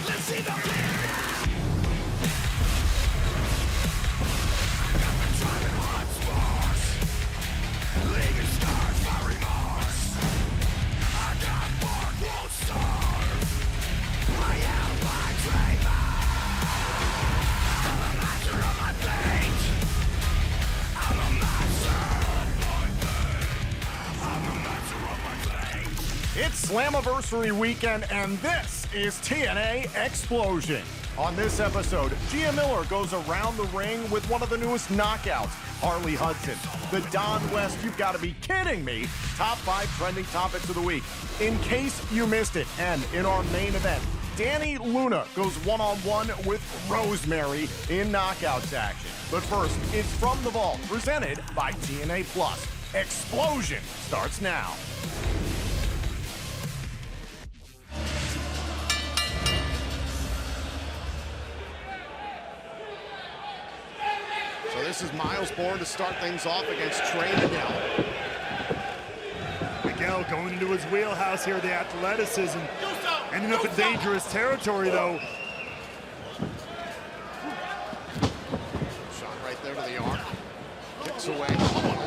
Let's see the bleed. It's Slammiversary weekend, and this is TNA Xplosion. On this episode, Gia Miller goes around the ring with one of the newest knockouts, Harley Hudson. The Don West, you've got to be kidding me, top 5 trending topics of the week. In case you missed it, and in our main event, Dani Luna goes one-on-one with Rosemary in knockouts action. But first, it's From the Vault, presented by TNA Plus. Xplosion starts now. So this is Miles Bourne to start things off against Trey Miguel. Miguel going into his wheelhouse here, the athleticism. Ending up in dangerous territory, though. Shot right there to the arm. Kicks away.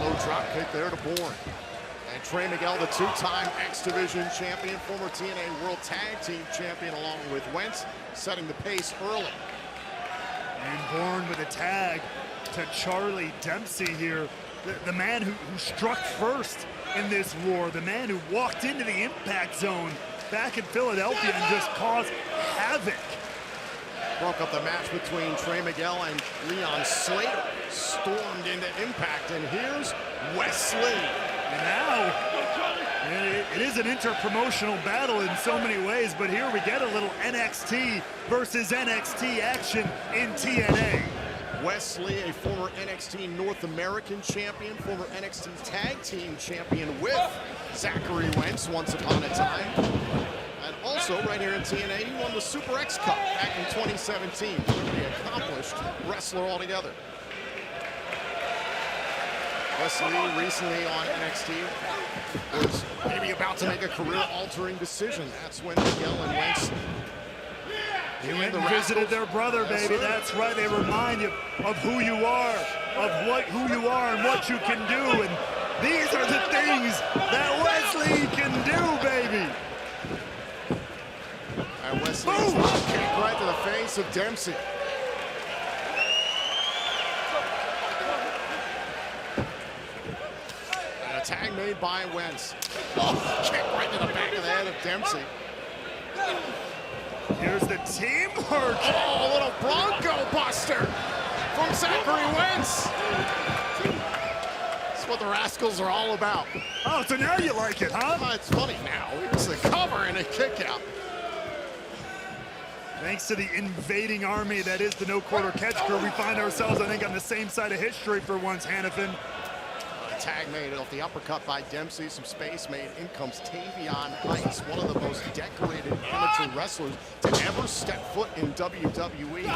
Low drop kick there to Bourne. And Trey Miguel, the two-time X Division champion, former TNA World Tag Team champion, along with Wentz, setting the pace early. And Bourne with a tag to Charlie Dempsey here. The man who struck first in this war. The man who walked into the impact zone back in Philadelphia and just caused havoc. Broke up the match between Trey Miguel and Leon Slater. Stormed into impact, and here's Wesley. And now, it is an interpromotional battle in so many ways, but here we get a little NXT versus NXT action in TNA. Wesley, a former NXT North American champion, former NXT Tag Team champion with Zachary Wentz once upon a time. And also, right here in TNA, he won the Super X Cup back in 2017. Pretty accomplished wrestler altogether. Wesley, recently on NXT, was maybe about to make a career-altering decision. That's when Miguel and Wentz went and visited their brother, baby. That's right. They remind you of who you are, who you are and what you can do. And these are the things that Wesley can do, baby. And Wesley kick right to the face of Dempsey. And a tag made by Wentz. Oh, kick right to the back of the head of Dempsey. Here's the teamwork. Oh, a little Bronco Buster from Zachary Wentz. That's what the Rascals are all about. Oh, so now you like it, huh? Oh, it's funny now. Here's the cover and a kick out. Thanks to the invading army that is the No Quarter Catch crew, we find ourselves, I think, on the same side of history for once, Hannafin. Tag made off the uppercut by Dempsey. Some space made. In comes Tavion Heights, one of the most decorated amateur wrestlers to ever step foot in WWE.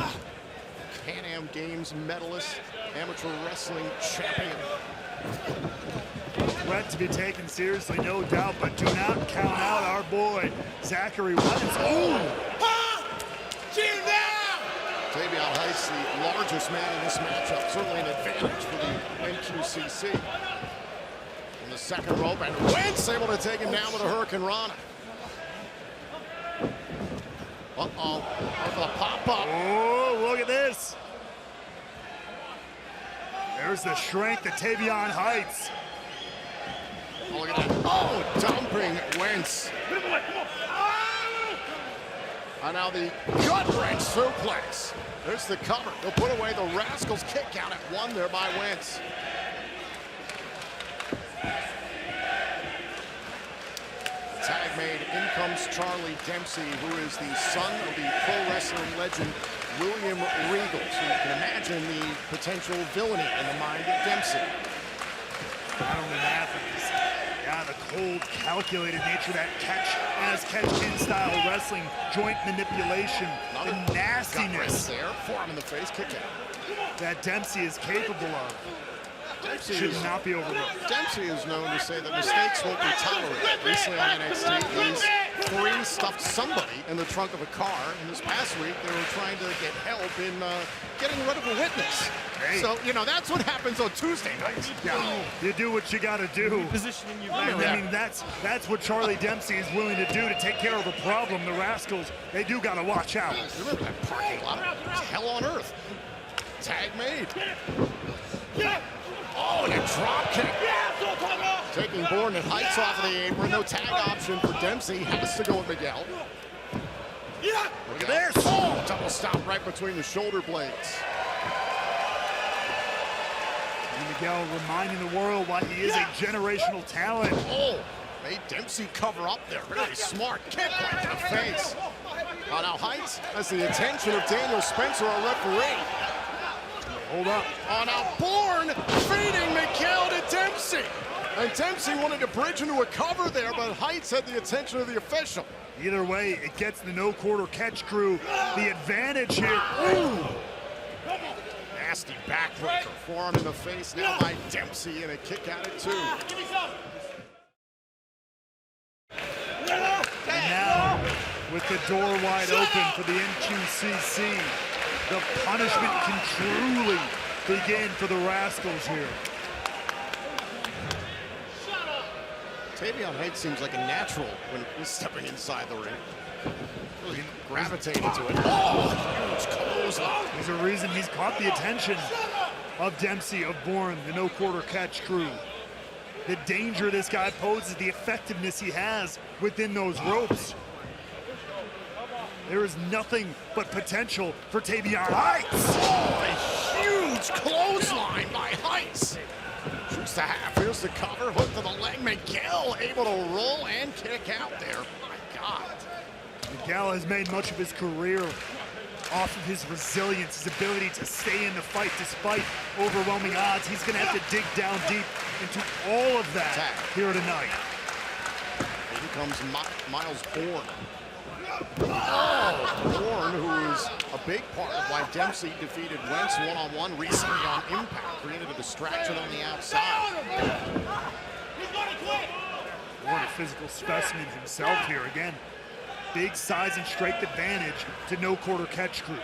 Pan Am Games medalist, amateur wrestling champion. Threat to be taken seriously, no doubt, but do not count out our boy, Zachary Wentz. Oh! Tavion Heights, the largest man in this matchup, certainly an advantage for the NQCC. In the second rope, and Wentz able to take him down with a Hurricane Rana. Uh-oh, for the pop-up. Oh, look at this. There's the strength of Tavion Heights. Oh, look at that. Oh, dumping Wentz. And now the gut-wrench suplex. There's the cover. They'll put away the Rascals. Kick out at 1 there by Wentz. Tag made. In comes Charlie Dempsey, who is the son of the pro wrestling legend William Regal. So you can imagine the potential villainy in the mind of Dempsey. Not only that, but the cold, calculated nature of that catch-in style wrestling, joint manipulation, the nastiness there, forearm in the face, kick out. that Dempsey is capable of. Dempsey should not be overlooked. Dempsey is known to say that mistakes won't be tolerated. Recently on NXT, he's three stuffed somebody in the trunk of a car, and this past week they were trying to get help in getting rid of a witness. Hey. So, you know, that's what happens on Tuesday nights. Yeah, you do what you got to do. Positioning you. And I mean, that's what Charlie Dempsey is willing to do to take care of a problem. The Rascals, they do got to watch out. Remember that parking lot? It's hell on earth. Tag made. Oh, and a drop kick. Taking Bourne and Heights off of the apron. No tag option for Dempsey. Has to go with Miguel. Look at this. Oh, double stop right between the shoulder blades. And Miguel reminding the world why he is a generational talent. Oh, made Dempsey cover up there. Very smart kick right to the face. Oh, now Heights has the attention of Daniel Spencer, our referee. Hold up. Oh, now Bourne feeding Miguel to Dempsey. And Dempsey wanted to bridge into a cover there, but Heights had the attention of the official. Either way, it gets the no quarter catch crew the advantage here. Ooh. Nasty backbreaker. Forearm in the face now by Dempsey, and a kick at it too. And now, with the door wide open for the NQCC, the punishment can truly begin for the Rascals here. Tavion Heights seems like a natural when he's stepping inside the ring. Really gravitating to it. Oh, huge clothesline. There's a reason he's caught the attention of Dempsey, of Bourne, the no quarter catch crew. The danger this guy poses, the effectiveness he has within those ropes. There is nothing but potential for Tavion Heights. Oh, a huge clothesline by Heights. Shoots the half, here's the cover, hook to the leg. Miguel able to roll and kick out there. My God. Miguel has made much of his career off of his resilience, his ability to stay in the fight despite overwhelming odds. He's going to have to dig down deep into all of that here tonight. Here comes Miles Bourne. Oh, Bourne, who is a big part of why Dempsey defeated Wentz one-on-one recently on Impact, created a distraction on the outside. Bourne, a physical specimen himself here. Again, big size and strength advantage to no quarter catch crew.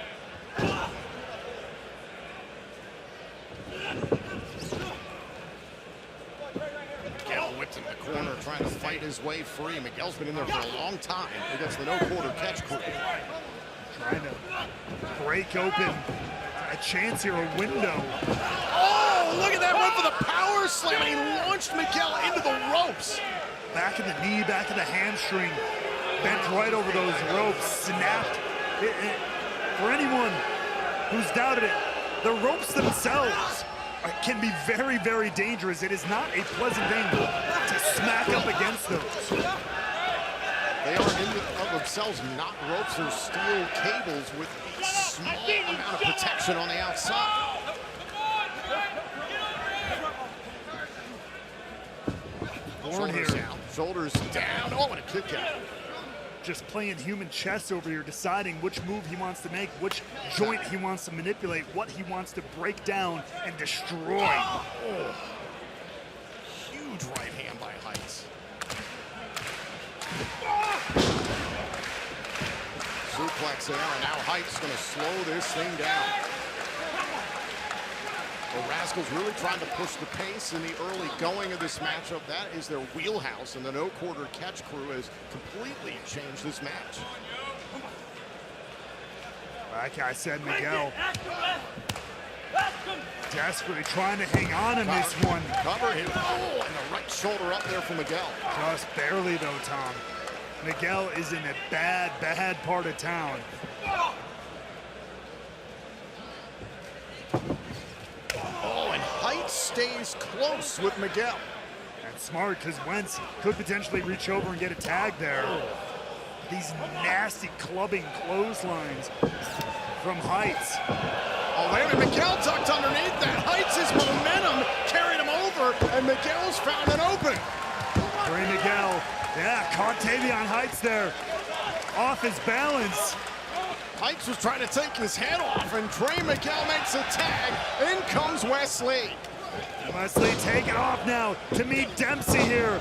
Miguel whipped in the corner, trying to fight his way free. Miguel's been in there for a long time against the no quarter catch crew. Trying to break open a chance here, a window. Oh, look at that one for the power slam. He launched Miguel into the ropes. Back of the knee, back of the hamstring, bent right over those ropes, snapped. For anyone who's doubted it, the ropes themselves can be very, very dangerous. It is not a pleasant thing to smack up against those. They are in of themselves not ropes or steel cables with a small amount of protection on the outside. Bourne here. Down, shoulders down. Oh, and a kick out. Just playing human chess over here, deciding which move he wants to make, which joint he wants to manipulate, what he wants to break down and destroy. Oh. Huge right hand by Heights. Suplex there, and now Heights going to slow this thing down. The Rascals really trying to push the pace in the early going of this matchup. That is their wheelhouse, and the no quarter catch crew has completely changed this match. Like I said, Miguel desperately trying to hang on in this one. Cover him. Oh, and the right shoulder up there for Miguel. Just barely though, Tom. Miguel is in a bad, bad part of town. Oh, and Heights stays close with Miguel. That's smart, because Wentz could potentially reach over and get a tag there. These nasty clubbing clotheslines from Heights. Oh, wait a minute, Miguel tucked underneath that. Heights' momentum carried him over, and Miguel's found an opening. Trey Miguel, yeah, caught Tavion Heights there. Off his balance. Heights was trying to take his head off, and Trey Miguel makes a tag. In comes Wesley. Wesley taking off now to meet Dempsey here.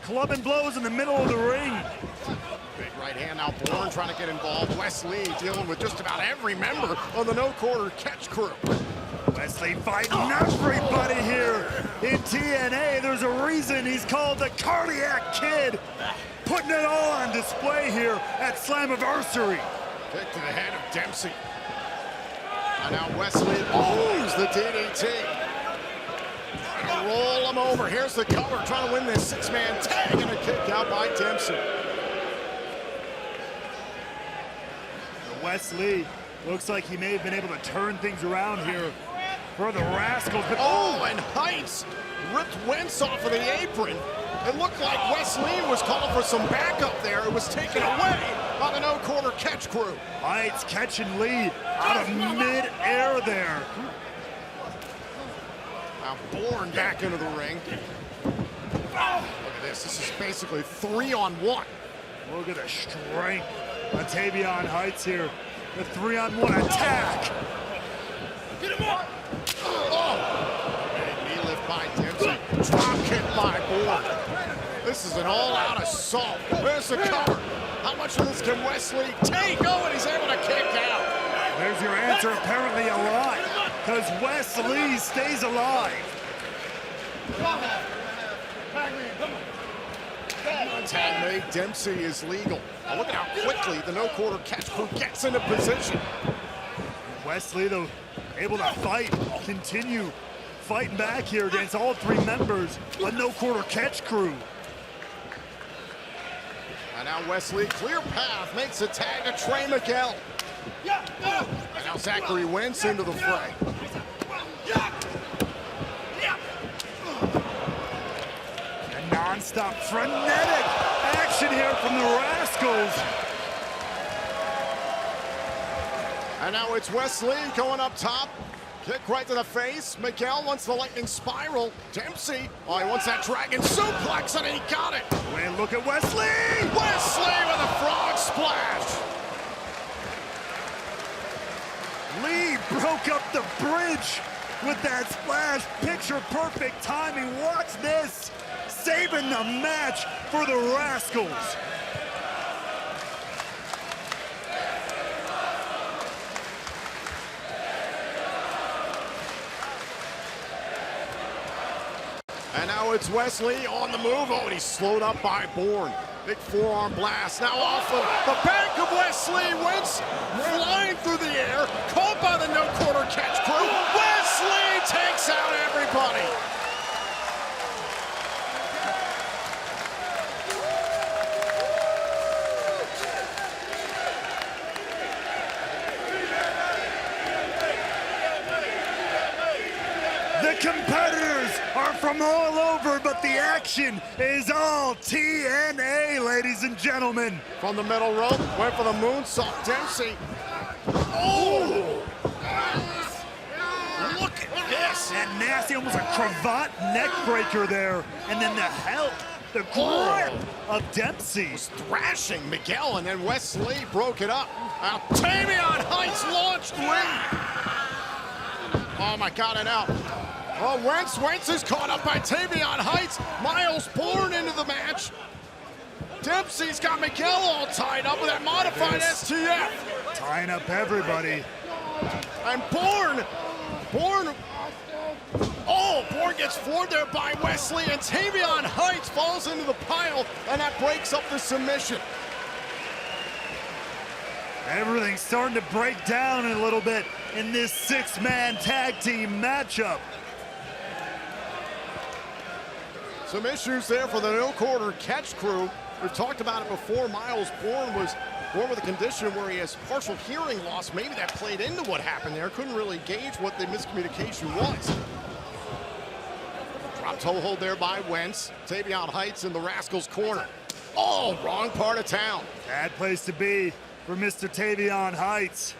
clubbing blows in the middle of the ring. Big right hand now, Bourne trying to get involved. Wesley dealing with just about every member of the no-quarter catch crew. Wesley fighting everybody here in TNA. There's a reason he's called the Cardiac Kid. Putting it all on display here at Slammiversary. Kick to the head of Dempsey. And now Wesley owns the DDT. Trying to roll him over. Here's the cover, trying to win this six-man tag, and a kick out by Dempsey. Wesley looks like he may have been able to turn things around here for the Rascals. But oh, and Heights ripped Wentz off of the apron. It looked like Wesley was calling for some backup there. It was taken away by the no-quarter catch crew. Heights catching Lee out of mid-air there. Now Bourne back into the ring. Look at this. This is basically 3-on-1. Look at the strength of Tavion Heights here. The 3-on-1 attack. Get him up! Oh! And knee lift by Dempsey. Drop kick by Bourne. This is an all-out assault. There's the cover. How much of this can Wesley take? Oh, and he's able to kick out. There's your answer, apparently a lot, because Wesley stays alive. Tag made. Dempsey is legal. Now look at how quickly the no-quarter catch crew gets into position. Wesley, though, able to fight, continue fighting back here against all three members of no-quarter catch crew. And now Wesley, clear path, makes a tag to Trey Miguel. And now Zachary Wentz into the fray. And non-stop frenetic action here from the Rascals. And now it's Wesley going up top. Kick right to the face. Miguel wants the lightning spiral. Dempsey, oh, he wants that dragon suplex, and he got it. And look at Wesley! Wesley with a frog splash. Lee broke up the bridge with that splash. Picture perfect timing. Watch this. Saving the match for the Rascals. And now it's Wesley on the move. Oh, and he's slowed up by Bourne. Big forearm blast. Now off of the back of Wesley. Wentz flying through the air. Caught by the no-quarter catch crew. Wesley takes out everybody. The competitors are from all over, but the action is all TNA, ladies and gentlemen. From the middle rope, went for the moonsault. Dempsey. Oh! Look at this. That nasty, almost a cravat neck breaker there. And then the help, the grip of Dempsey. Was thrashing Miguel, and then Wesley broke it up. Now Tavion Heights launched Lee. Oh my God, and out. Oh, Wentz is caught up by Tavion Heights. Miles Bourne into the match. Dempsey's got Miguel all tied up with that modified STF. Tying up everybody. And Bourne gets floored there by Wesley, and Tavion Heights falls into the pile, and that breaks up the submission. Everything's starting to break down a little bit in this six-man tag team matchup. Some issues there for the no-quarter catch crew. We've talked about it before. Miles Bourne was born with a condition where he has partial hearing loss. Maybe that played into what happened there. Couldn't really gauge what the miscommunication was. Drop toe hold there by Wentz. Tavion Heights in the Rascals' corner. Oh, wrong part of town. Bad place to be for Mr. Tavion Heights.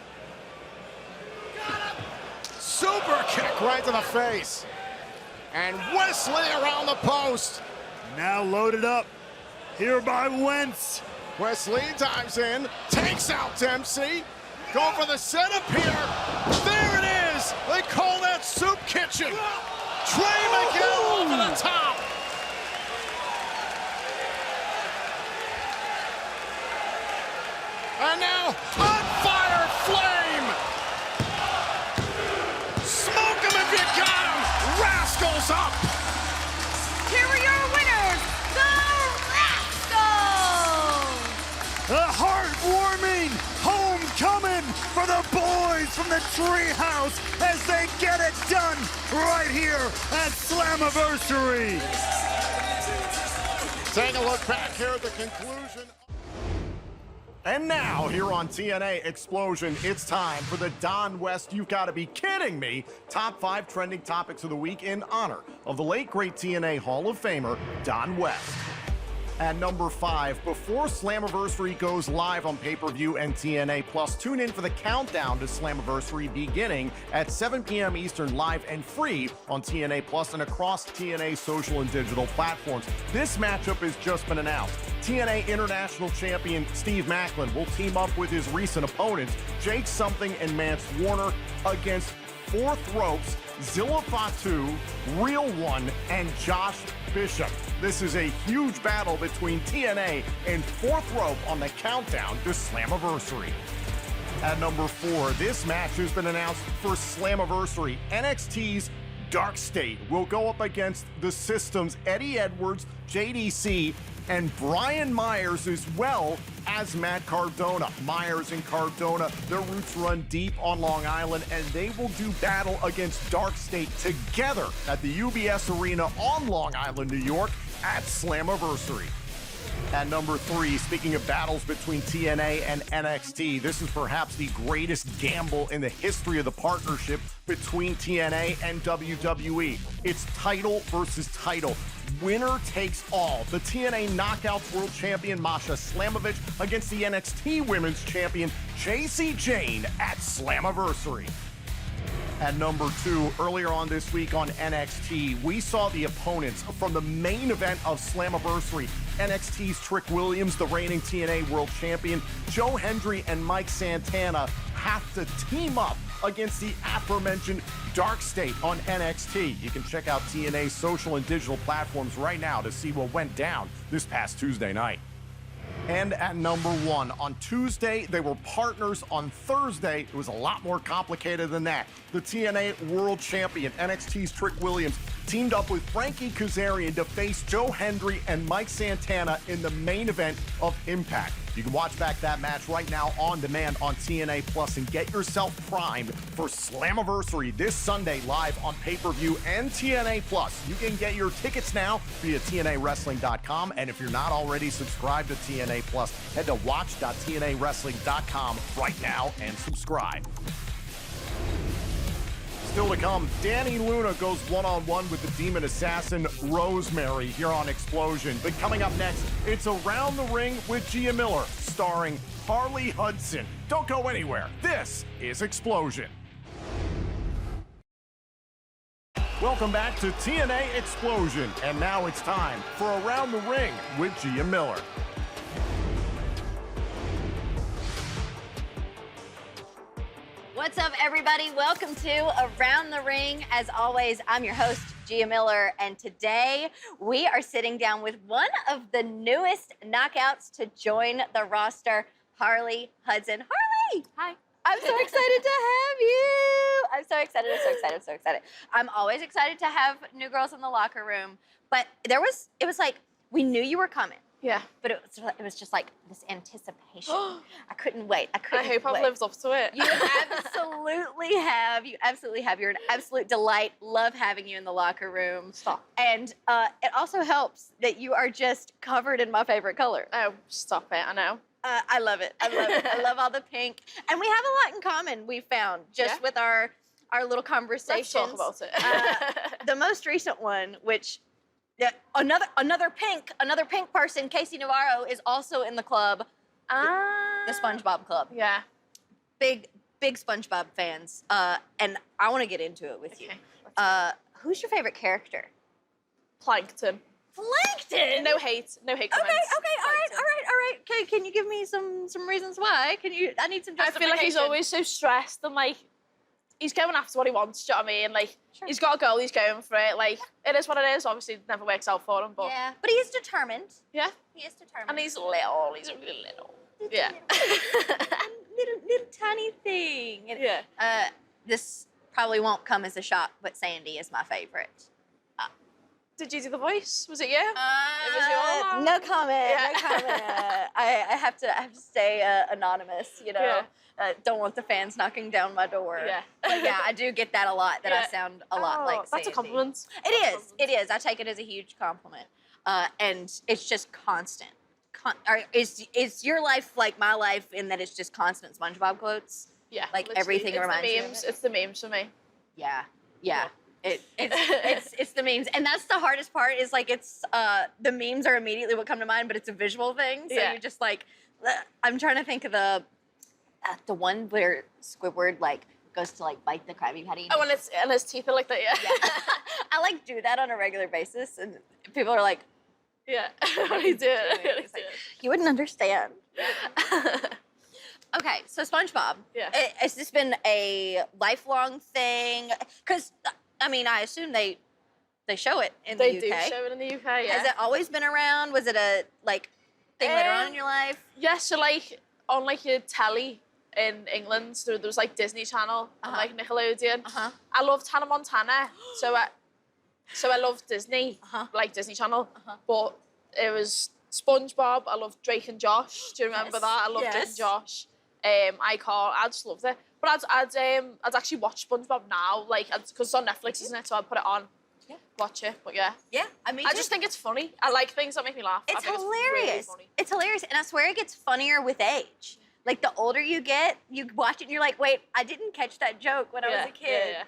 Super kick right to the face. And Wesley around the post. Now loaded up here by Wentz. Wesley dives in, takes out Dempsey. Going for the setup here. There it is. They call that soup kitchen. Trey Miguel over the top. And now, on fire, flame! Smoke him if you got him! Rascals up! Here are your winners, the Rascals! A heartwarming homecoming for the boys from the treehouse as they get it done right here at Slammiversary. Take a look back here at the conclusion. And now, here on TNA Xplosion, it's time for the Don West You've Got to Be Kidding Me Top 5 Trending Topics of the Week in honor of the late great TNA Hall of Famer, Don West. At number 5, before Slammiversary goes live on pay-per-view and TNA Plus, tune in for the countdown to Slammiversary beginning at 7 p.m. Eastern, live and free on TNA Plus and across TNA social and digital platforms. This matchup has just been announced. TNA International Champion Steve Macklin will team up with his recent opponents, Jake Something and Mance Warner, against Fourth Ropes, Zilla Fatu, Real One, and Josh Bishop. This is a huge battle between TNA and Fourth Rope on the countdown to Slammiversary. At number 4, this match has been announced for Slammiversary. NXT's Dark State will go up against the System's Eddie Edwards, JDC, and Brian Myers, as well as Matt Cardona. Myers and Cardona, their roots run deep on Long Island, and they will do battle against Dark State together at the UBS Arena on Long Island, New York at Slammiversary. At number 3, speaking of battles between TNA and NXT, this is perhaps the greatest gamble in the history of the partnership between TNA and WWE. It's title versus title. Winner takes all. The TNA Knockouts World Champion Masha Slamovich against the NXT Women's Champion JC Jane at Slammiversary. At number 2, earlier on this week on NXT, we saw the opponents from the main event of Slammiversary. NXT's Trick Williams, the reigning TNA World Champion, Joe Hendry and Mike Santana have to team up against the aforementioned Dark State on NXT. You can check out TNA's social and digital platforms right now to see what went down this past Tuesday night. And at number 1, on Tuesday, they were partners. On Thursday, it was a lot more complicated than that. The TNA World Champion, NXT's Trick Williams, teamed up with Frankie Kazarian to face Joe Hendry and Mike Santana in the main event of Impact. You can watch back that match right now on demand on TNA Plus and get yourself primed for Slammiversary this Sunday live on pay-per-view and TNA Plus. You can get your tickets now via TNAWrestling.com, and if you're not already subscribed to TNA Plus, head to watch.TNAWrestling.com right now and subscribe. Still to come, Dani Luna goes one-on-one with the Demon Assassin Rosemary here on Xplosion. But coming up next, it's Around the Ring with Gia Miller, starring Harley Hudson. Don't go anywhere. This is Xplosion. Welcome back to TNA Xplosion. And now it's time for Around the Ring with Gia Miller. What's up, everybody? Welcome to Around the Ring. As always, I'm your host, Gia Miller, and today we are sitting down with one of the newest knockouts to join the roster, Harley Hudson. Harley! Hi. I'm so excited to have you. I'm so excited, I'm so excited, I'm so excited. I'm always excited to have new girls in the locker room, but it was like, we knew you were coming. Yeah. But it was just like this anticipation. I couldn't wait. I hope I've lived up to it. You absolutely have. You absolutely have. You're an absolute delight. Love having you in the locker room. Stop. And it also helps that you are just covered in my favorite color. Oh, stop it. I know. I love it. I love it. I love all the pink. And we have a lot in common, we found, just with our little conversations. Let's talk about it. The most recent one, which... Yeah, another pink person, Casey Navarro, is also in the club, the SpongeBob Club. Yeah. Big SpongeBob fans, and I want to get into it with you. Who's your favorite character? Plankton. Plankton? No hate comments. Okay, all right. Okay, can you give me some reasons why? I need some justification. I feel like he's always so stressed and like, he's going after what he wants, do you know what I mean? Like, he's got a goal, he's going for it. Like, it is what it is. Obviously, it never works out for him, but... Yeah, but he is determined. Yeah. He is determined. And he's little. He's really little. Yeah. little tiny thing. And, Yeah. this probably won't come as a shock, but Sandy is my favorite. Did you do the voice? Was it you? It was your no comment. Yeah. No comment. I have to stay anonymous. You know, don't want the fans knocking down my door. Yeah. But yeah, I do get that a lot. That I sound a lot like Sandy. That's a compliment. It is. It is. I take it as a huge compliment. And it's just constant. Is your life like my life in that it's just constant SpongeBob quotes? Yeah. Like literally. everything reminds you of it? It's the memes for me. Yeah. It's the memes, and that's the hardest part. Is like it's the memes are immediately what come to mind, but it's a visual thing. So you just like I'm trying to think of the one where Squidward like goes to like bite the Krabby Patty. Oh, and his teeth are like that. Yeah. I like do that on a regular basis, and people are like, yeah. What do you do? You wouldn't understand. Okay, so SpongeBob. Yeah. Has this been a lifelong thing? Because I mean, I assume they show it in the UK. They do show it in the UK. Yeah. Has it always been around? Was it a thing later on in your life? Yeah. So like on like your telly in England, there was like Disney Channel and like Nickelodeon. I loved Hannah Montana, so I loved Disney, like Disney Channel. But it was SpongeBob. I loved Drake and Josh. Do you remember that? I loved Drake and Josh. I just loved it. But I'd actually watch SpongeBob now, like, because it's on Netflix, isn't it? So I'd put it on, watch it. But yeah, I mean, I just think it's funny. I like things that make me laugh. It's I think hilarious. It's really funny. It's hilarious, and I swear it gets funnier with age. Like the older you get, you watch it and you're like, wait, I didn't catch that joke when I was a kid.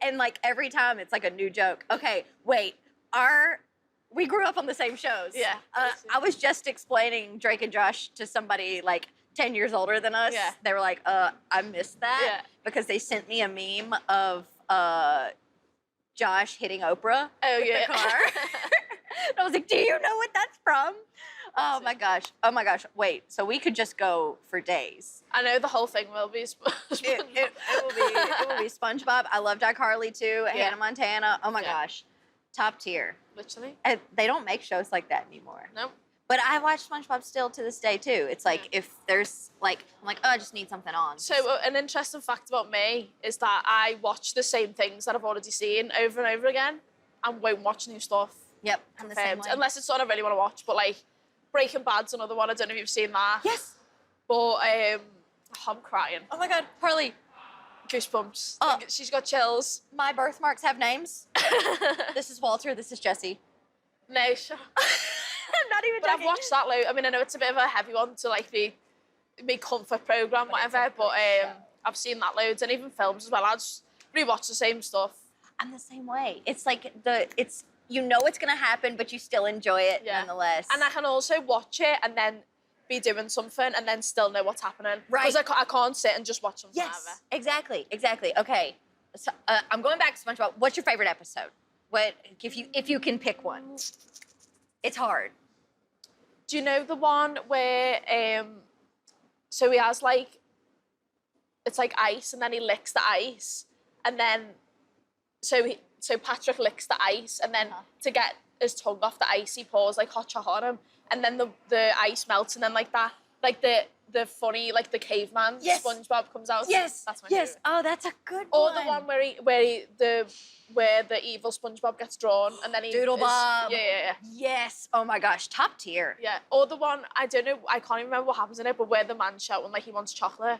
And like every time it's like a new joke. Okay, wait, we grew up on the same shows. Yeah. I was just explaining Drake and Josh to somebody like 10 years older than us. Yeah. They were like, I missed that because they sent me a meme of Josh hitting Oprah with the car. And I was like, do you know what that's from? Oh my gosh. Wait, so we could just go for days. I know the whole thing will be SpongeBob. It will be SpongeBob. I loved iCarly too. Hannah Montana. Oh my gosh. Top tier. Literally. And they don't make shows like that anymore. Nope. But I watch SpongeBob still to this day too. It's like if there's like, I'm like, oh, I just need something on. So an interesting fact about me is that I watch the same things that I've already seen over and over again and won't watch new stuff. Yep, I'm the same way. Unless it's something I really want to watch. But like Breaking Bad's another one. I don't know if you've seen that. Yes. But I'm crying. Oh my God, Harley. Goosebumps. Oh. She's got chills. My birthmarks have names. This is Walter. This is Jesse. No, sure. I'm not even But joking. I've watched that load. I mean, I know it's a bit of a heavy one to like be comfort program, whatever. But I've seen that loads and even films as well. I just rewatch the same stuff. I'm the same way. It's like you know it's gonna happen, but you still enjoy it nonetheless. And I can also watch it and then be doing something and then still know what's happening. Right. Because I can't sit and just watch something yes, forever. exactly. Okay, so I'm going back to SpongeBob. What's your favorite episode? What if you can pick one? It's hard. Do you know the one where so he has like it's like ice and then he licks the ice and then so Patrick licks the ice and then to get his tongue off the ice he pours like hot chocolate on him and then the ice melts and then like that like the funny like the caveman SpongeBob comes out. Yes. That's my favorite. Oh, that's a good one. Or the one where the evil SpongeBob gets drawn and then he Doodle Bob. Yeah. Yes. Oh my gosh, top tier. Yeah. Or the one I don't know, I can't even remember what happens in it, but where the man's shouting like he wants chocolate.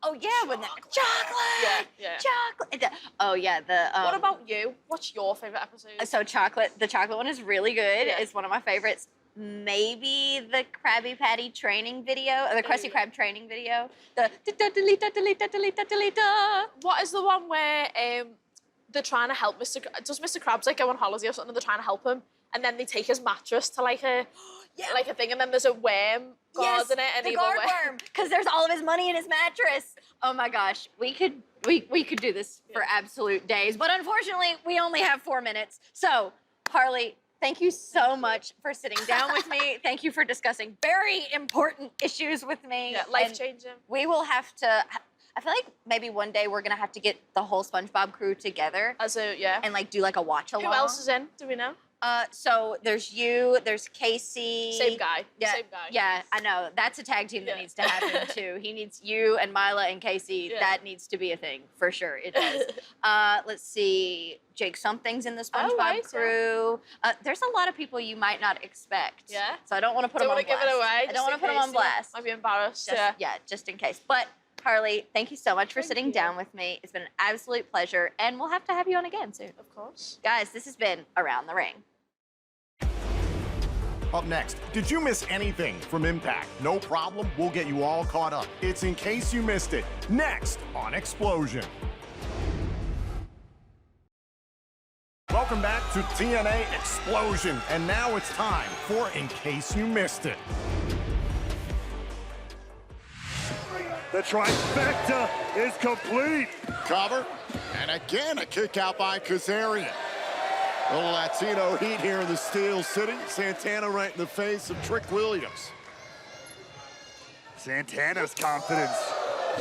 Oh yeah, when chocolate. Yeah. Chocolate. Oh yeah, What about you? What's your favorite episode? So the chocolate one is really good. Yeah. It's one of my favorites. Maybe the Krabby Patty training video, or the Krusty Krab training video. The What is the one where they're trying to help does Mr. Krabs like go on holiday or something and they're trying to help him and then they take his mattress to like a like a thing and then there's a worm guard in it and the guard worm because there's all of his money in his mattress. Oh my gosh, we could do this for absolute days, but unfortunately we only have 4 minutes. So Harley, thank you so much for sitting down with me. Thank you for discussing very important issues with me. Yeah, life-changing. We will have to, I feel like maybe one day we're going to have to get the whole SpongeBob crew together. And like do like a watch along. Who else is in? Do we know? So there's you, there's Casey. Same guy. Yeah, Same guy. Yeah, I know. That's a tag team that needs to happen too. He needs you and Mila and Casey. Yeah. That needs to be a thing for sure. It does. Let's see. Jake Something's in the SpongeBob right, crew. There's a lot of people you might not expect. Yeah. So I don't want to put them on blast. Don't want to give it away. I don't want to put them on blast. Might be embarrassed. Just in case. But Harley, thank you so much for sitting down with me. It's been an absolute pleasure, and we'll have to have you on again soon. Of course. Guys, this has been Around the Ring. Up next, did you miss anything from Impact? No problem, we'll get you all caught up. It's In Case You Missed It, next on Xplosion. Welcome back to TNA Xplosion, and now it's time for In Case You Missed It. The trifecta is complete. Cover, and again a kick out by Kazarian. Little Latino heat here in the Steel City. Santana right in the face of Trick Williams. Santana's confidence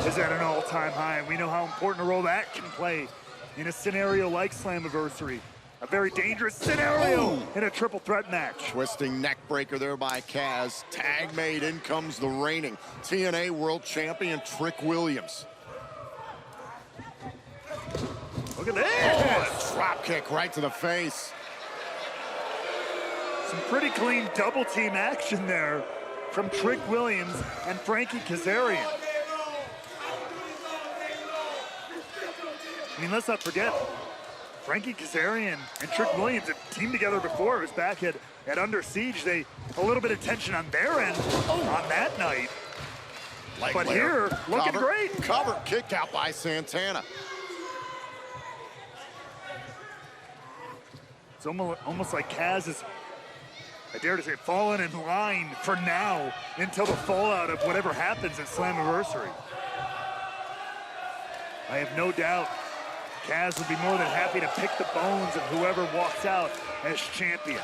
is at an all-time high, and we know how important a role that can play in a scenario like Slammiversary. A very dangerous scenario in a triple threat match. Twisting neck breaker there by Kaz. Tag made, in comes the reigning TNA World Champion Trick Williams. Look at this! A drop kick right to the face. Some pretty clean double team action there from Trick Williams and Frankie Kazarian. I mean, let's not forget, Frankie Kazarian and Trick Williams have teamed together before. It was back at Under Siege. A little bit of tension on their end on that night. But here, looking great. Cover, kick out by Santana. It's almost like Kaz is, I dare to say, fallen in line for now until the fallout of whatever happens at Slammiversary. I have no doubt Kaz would be more than happy to pick the bones of whoever walks out as champion.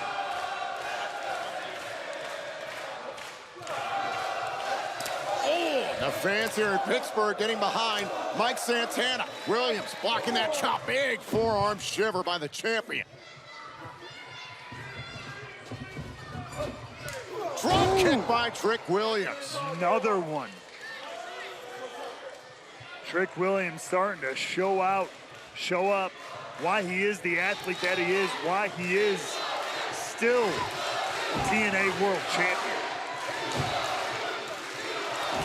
The fans here in Pittsburgh getting behind Mike Santana. Williams blocking that chop. Big forearm shiver by the champion. Drop kick by Trick Williams. Another one. Trick Williams starting to show up why he is the athlete that he is, why he is still TNA World Champion.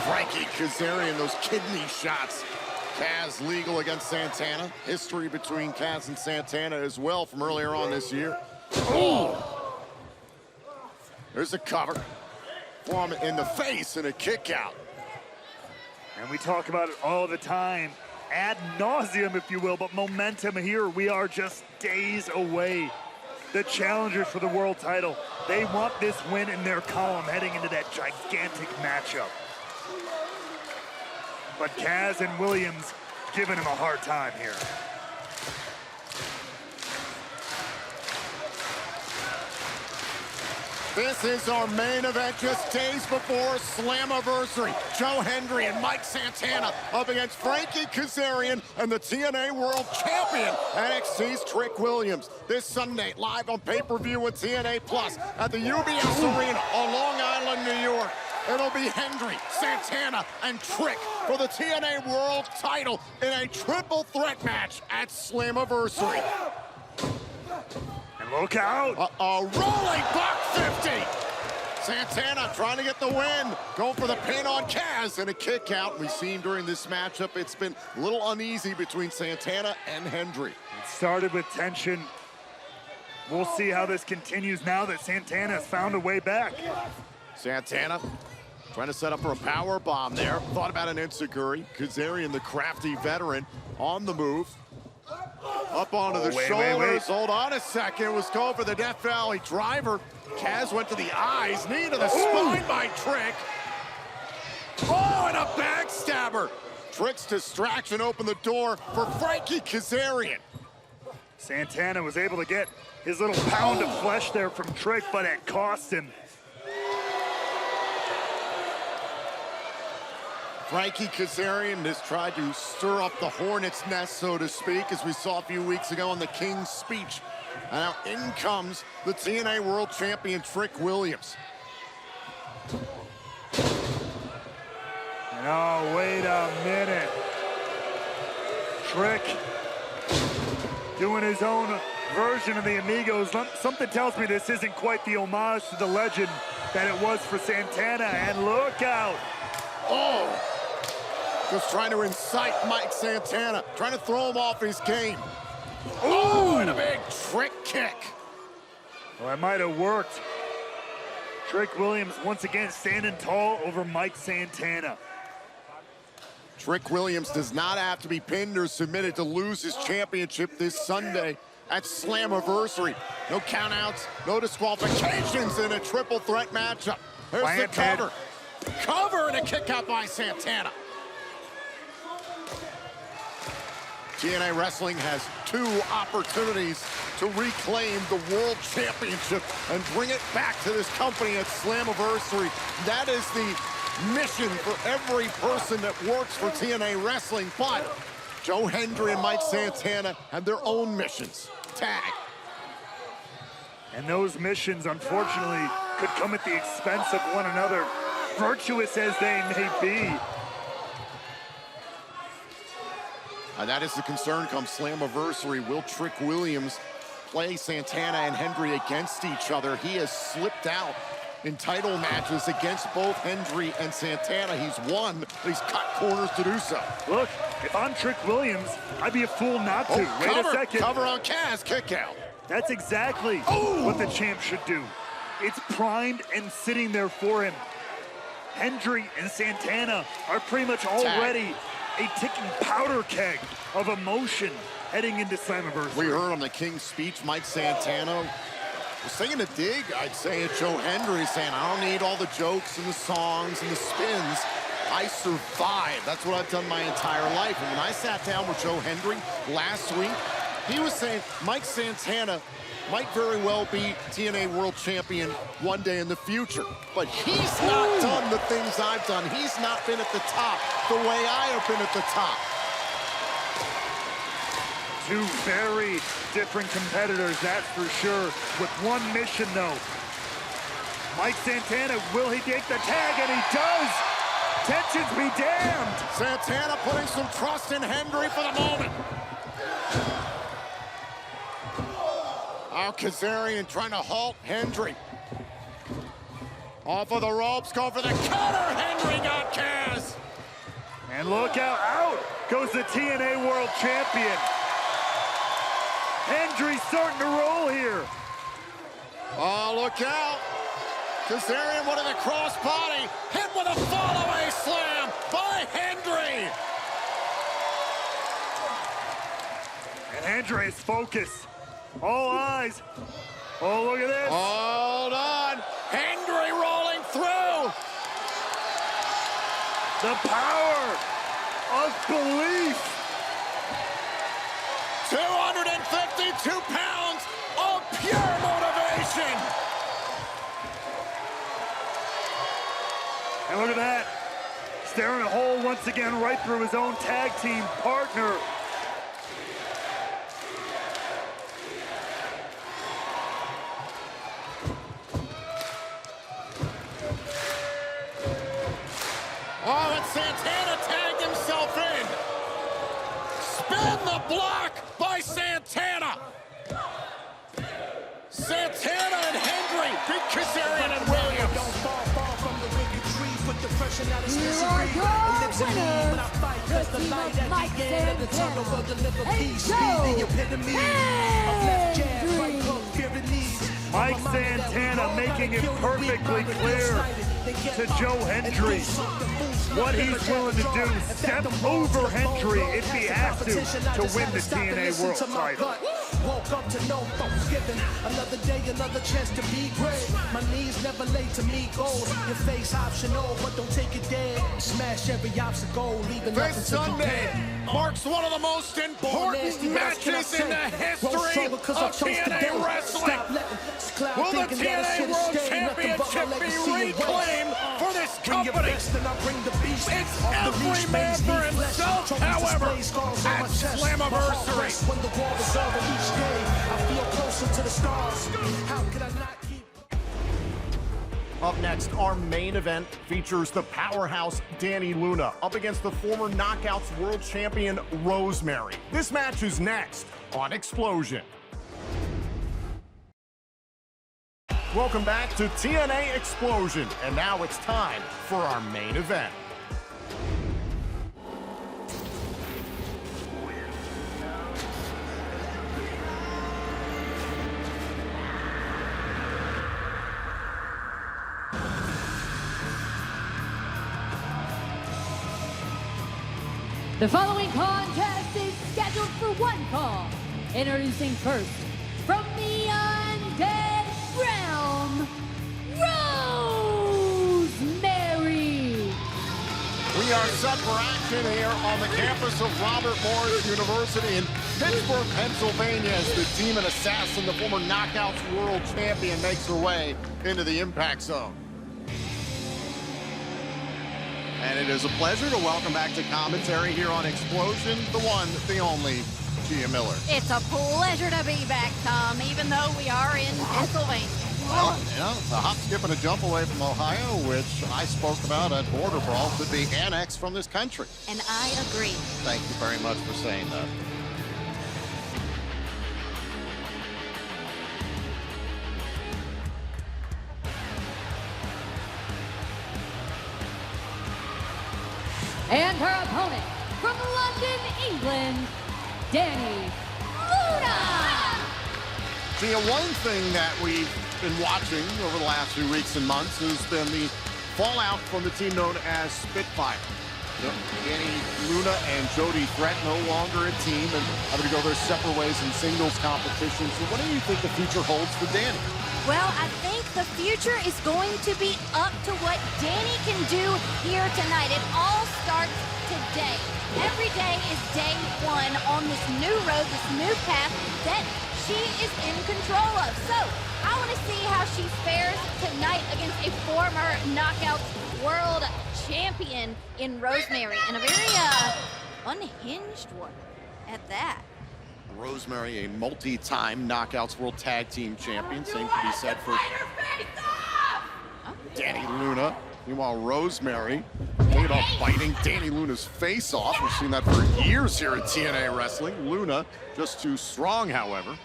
Frankie Kazarian, those kidney shots. Kaz legal against Santana. History between Kaz and Santana as well from earlier on this year. Oh! There's a cover. Form in the face and a kick out. And we talk about it all the time, ad nauseum, if you will, but momentum here. We are just days away. The challengers for the world title, they want this win in their column heading into that gigantic matchup. But Kaz and Williams giving him a hard time here. This is our main event just days before Slammiversary. Joe Hendry and Mike Santana up against Frankie Kazarian and the TNA World Champion, NXT's Trick Williams. This Sunday, live on pay-per-view with TNA Plus at the UBS Arena on Long Island, New York. It'll be Hendry, Santana, and Trick for the TNA World title in a triple threat match at Slammiversary. And look out! A rolling buck 50. Santana trying to get the win. Going for the pin on Kaz and a kick out. We've seen during this matchup, it's been a little uneasy between Santana and Hendry. It started with tension. We'll see how this continues now that Santana has found a way back. Santana trying to set up for a power bomb there. Thought about an enziguri. Kazarian, the crafty veteran, on the move. Up onto the shoulders. Wait. Hold on a second. Was going for the Death Valley driver. Kaz went to the eyes. Knee to the spine by Trick. Oh, and a backstabber. Trick's distraction opened the door for Frankie Kazarian. Santana was able to get his little pound of flesh there from Trick, but it cost him. Frankie Kazarian has tried to stir up the hornet's nest, so to speak, as we saw a few weeks ago in the King's Speech. And now in comes the TNA World Champion, Trick Williams. Oh, wait a minute. Trick doing his own version of the Amigos. Something tells me this isn't quite the homage to the legend that it was for Santana, and look out. Oh, just trying to incite Mike Santana, trying to throw him off his game. Oh, and a big trick kick. Well, that might have worked. Trick Williams once again standing tall over Mike Santana. Trick Williams does not have to be pinned or submitted to lose his championship this Sunday at Slammiversary. No countouts, no disqualifications in a triple threat matchup. There's the cover. Cover and a kick out by Santana. TNA Wrestling has 2 opportunities to reclaim the World Championship and bring it back to this company at Slammiversary. That is the mission for every person that works for TNA Wrestling, but Joe Hendry and Mike Santana have their own missions. Tag. And those missions, unfortunately, could come at the expense of one another, virtuous as they may be. And that is the concern come Slammiversary. Will Trick Williams play Santana and Hendry against each other? He has slipped out in title matches against both Hendry and Santana. He's won, but he's cut corners to do so. Look, if I'm Trick Williams, I'd be a fool not to. Wait a second. Cover on Kaz, kick out. That's exactly what the champ should do. It's primed and sitting there for him. Hendry and Santana are pretty much already a ticking powder keg of emotion heading into Slammiversary. We heard on the King's Speech, Mike Santana was singing a dig, I'd say, at Joe Hendry, saying, I don't need all the jokes and the songs and the spins. I survive. That's what I've done my entire life. And when I sat down with Joe Hendry last week, he was saying Mike Santana might very well be TNA World Champion one day in the future. But he's not done the things I've done. He's not been at the top the way I have been at the top. 2 very different competitors, that's for sure, with one mission, though. Mike Santana, will he take the tag? And he does! Tensions be damned! Santana putting some trust in Hendry for the moment. Now Kazarian trying to halt Hendry. Off of the ropes, go for the counter. Hendry got Kaz. And look out, out goes the TNA World Champion. Hendry's starting to roll here. Oh, look out. Kazarian with the crossbody. Hit with a fall-away slam by Hendry. And Hendry is focused. All eyes. Oh, look at this. Hold on. Hendry rolling through. The power of belief. 252 pounds of pure motivation. And look at that. Staring a hole once again right through his own tag team partner. Oh, and Santana tagged himself in. Spin the block by Santana. Santana and Hendry beat Kazarian and Williams. You are your winners, the team of Mike Santana and Joe Hendry. Mike Santana making it perfectly clear to Joe Hendry what he's willing to do. Step over Hendry if he has to win the TNA World title. Woke up to no Thanksgiving. Another day, another chance to be great. My knees never late to meet goals. Your face optional, but don't take it dead. Smash every obstacle, leaving nothing This to Sunday compare. marks one of the most important matches in the history of TNA Wrestling. Will the TNA World Championship be reclaimed for this company? It's Every man for himself, however, at Slammiversary. When the war is over each day, I feel closer to the stars. How could I not keep... Up next, our main event features the powerhouse Dani Luna up against the former Knockouts World Champion Rosemary. This match is next on Xplosion. Welcome back to TNA Xplosion, and now it's time for our main event. The following contest is scheduled for one fall. Introducing first, from the undead realm, Rosemary. We are set for action here on the campus of Robert Morris University in Pittsburgh, Pennsylvania, as the Demon Assassin, the former Knockouts World Champion, makes her way into the Impact Zone. And it is a pleasure to welcome back to commentary here on Xplosion, the one, the only, Gia Miller. It's a pleasure to be back, Tom, even though we are in Pennsylvania. Well, it's a hop, skip, and a jump away from Ohio, which I spoke about at Border Brawl, could be annexed from this country. And I agree. Thank you very much for saying that. And her opponent, from London, England, Dani Luna. See, one thing that we've been watching over the last few weeks and months has been the fallout from the team known as Spitfire. Dani Luna and Jody Threat no longer a team and having to go their separate ways in singles competition. So what do you think the future holds for Dani? Well, I think the future is going to be up to what Dani can do here tonight. It all starts today. Every day is day one on this new road, this new path that she is in control of. So I want to see how she fares tonight against a former Knockouts World Champion in Rosemary, and a very unhinged one at that. Rosemary, a multi-time Knockouts World Tag Team Champion. Same can be said for Dani Luna. Meanwhile, Rosemary thinking about biting Dani Luna's face off. We've seen that for years here at TNA Wrestling. Luna just too strong, however.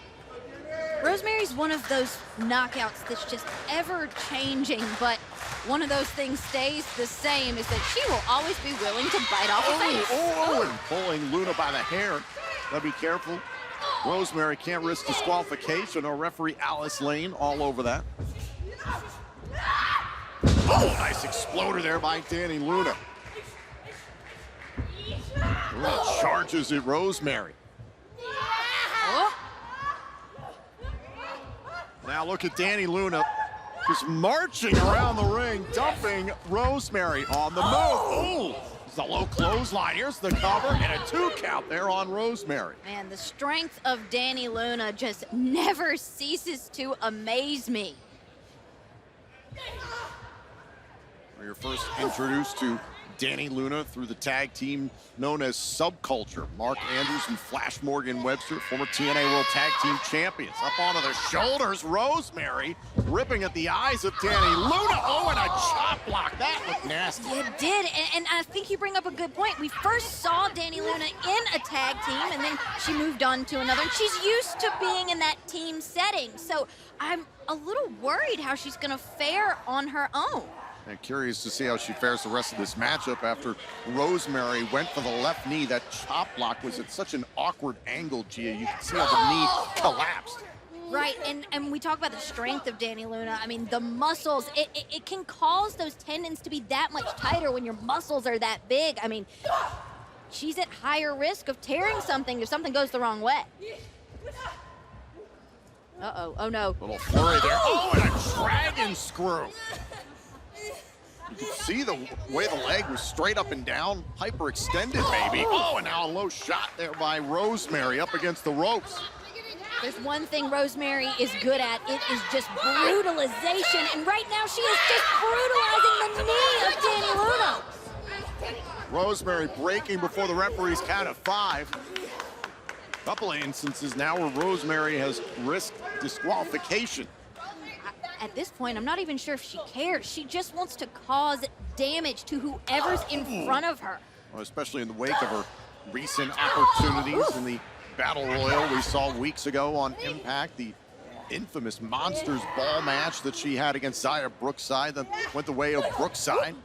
Rosemary's one of those knockouts that's just ever-changing, but one of those things stays the same, is that she will always be willing to bite off a face. And pulling Luna by the hair. Gotta be careful. Rosemary can't risk disqualification, or referee Alice Lane all over that. Oh, nice exploder there by Dani Luna. Luna charges at Rosemary. Oh. Now look at Dani Luna just marching around the ring, dumping Rosemary on the move. Oh, it's a low clothesline. Here's the cover and a 2 count there on Rosemary. Man, the strength of Dani Luna just never ceases to amaze me. You're first introduced to Dani Luna through the tag team known as Subculture. Mark Andrews and Flash Morgan Webster, former TNA World Tag Team Champions. Up onto their shoulders, Rosemary ripping at the eyes of Dani Luna. Oh, and a chop block. That looked nasty. It did, and I think you bring up a good point. We first saw Dani Luna in a tag team, and then she moved on to another. And she's used to being in that team setting, so I'm a little worried how she's going to fare on her own. And curious to see how she fares the rest of this matchup after Rosemary went for the left knee. That chop block was at such an awkward angle, Gia. You can see how the knee collapsed. Right, and we talk about the strength of Dani Luna. I mean, the muscles, it can cause those tendons to be that much tighter when your muscles are that big. I mean, she's at higher risk of tearing something if something goes the wrong way. Uh-oh, oh no. Little flurry there. Oh, and a dragon screw. You can see the way the leg was straight up and down, hyperextended maybe. Oh, and now a low shot there by Rosemary up against the ropes. There's one thing Rosemary is good at. It is just brutalization. And right now she is just brutalizing the knee of Dani Luna. Rosemary breaking before the referee's count of 5. Couple of instances now where Rosemary has risked disqualification. At this point, I'm not even sure if she cares. She just wants to cause damage to whoever's in front of her. Well, especially in the wake of her recent opportunities in the Battle Royal we saw weeks ago on Impact, the infamous Monsters Ball match that she had against Zaya Brookside that went the way of Brookside.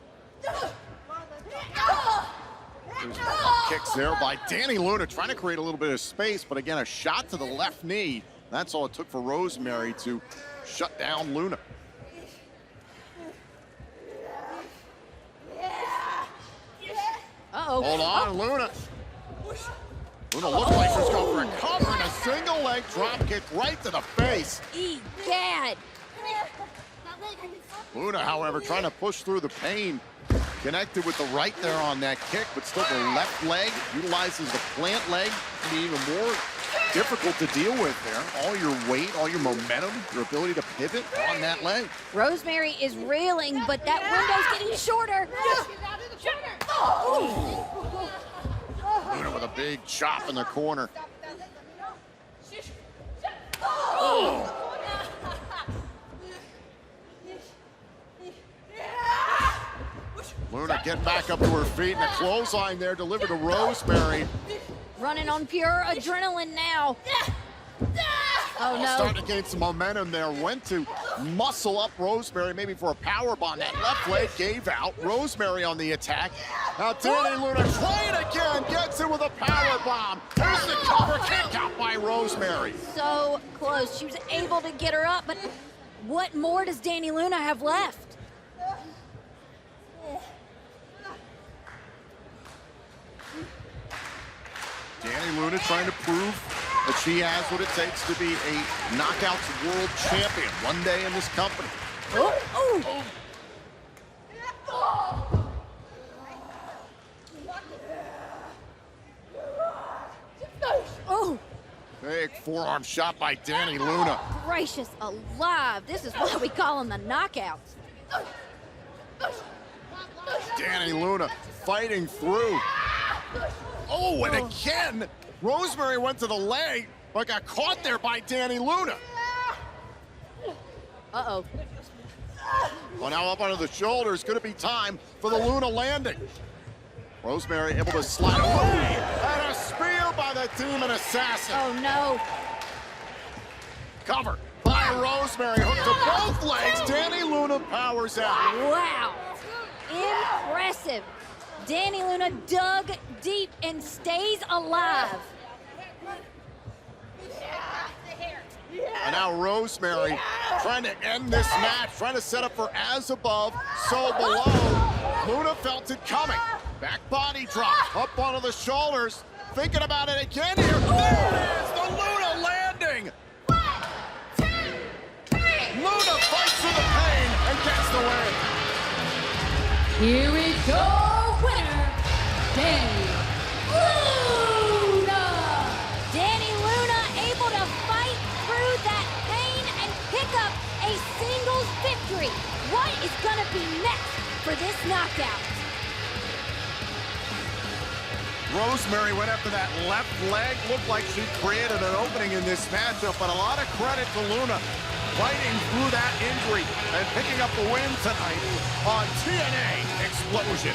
There's kicks there by Dani Luna, trying to create a little bit of space, but again, a shot to the left knee. That's all it took for Rosemary to shut down Luna. Uh-oh. Hold on, Luna. Luna looks like she's going for a cover and a single leg drop kick right to the face. Egad. Luna, however, trying to push through the pain. Connected with the right there on that kick, but still the left leg utilizes the plant leg to be even more difficult to deal with there. All your weight, all your momentum, your ability to pivot on that leg. Rosemary is reeling, but that window's getting shorter. Luna with a big chop in the corner. Luna getting back up to her feet, and a clothesline there delivered to Rosemary. Running on pure adrenaline now. Oh, no. Starting to gain some momentum there. Went to muscle up Rosemary, maybe for a power bomb. That left leg gave out. Rosemary on the attack. Now Dani Luna trying again. Gets it with a power bomb. Here's the cover kick out by Rosemary. So close. She was able to get her up, but what more does Dani Luna have left? Dani Luna trying to prove that she has what it takes to be a Knockouts World Champion one day in this company. Oh, Big forearm shot by Dani Luna. gracious alive. This is why we call them the knockouts. Dani Luna fighting through. Oh, and again, Rosemary went to the leg, but got caught there by Dani Luna. Uh-oh. Well, now up onto the shoulders. Could it be time for the Luna landing? Rosemary able to slide away. And a spear by the Demon Assassin. Oh, no. Cover by Rosemary. Hooked to both legs. Dani Luna powers out. Wow. Impressive. Dani Luna dug deep and stays alive. And now Rosemary trying to end this match, trying to set up for as above, so below. Luna felt it coming. Back body drop, up onto the shoulders. Thinking about it again here. There it is, the Luna landing. Luna fights through the pain and gets the win. Here we go, winner, Dani Luna. Dani Luna able to fight through that pain and pick up a singles victory. What is going to be next for this knockout? Rosemary went after that left leg. Looked like she created an opening in this matchup, but a lot of credit to Luna fighting through that injury and picking up the win tonight on TNA Xplosion.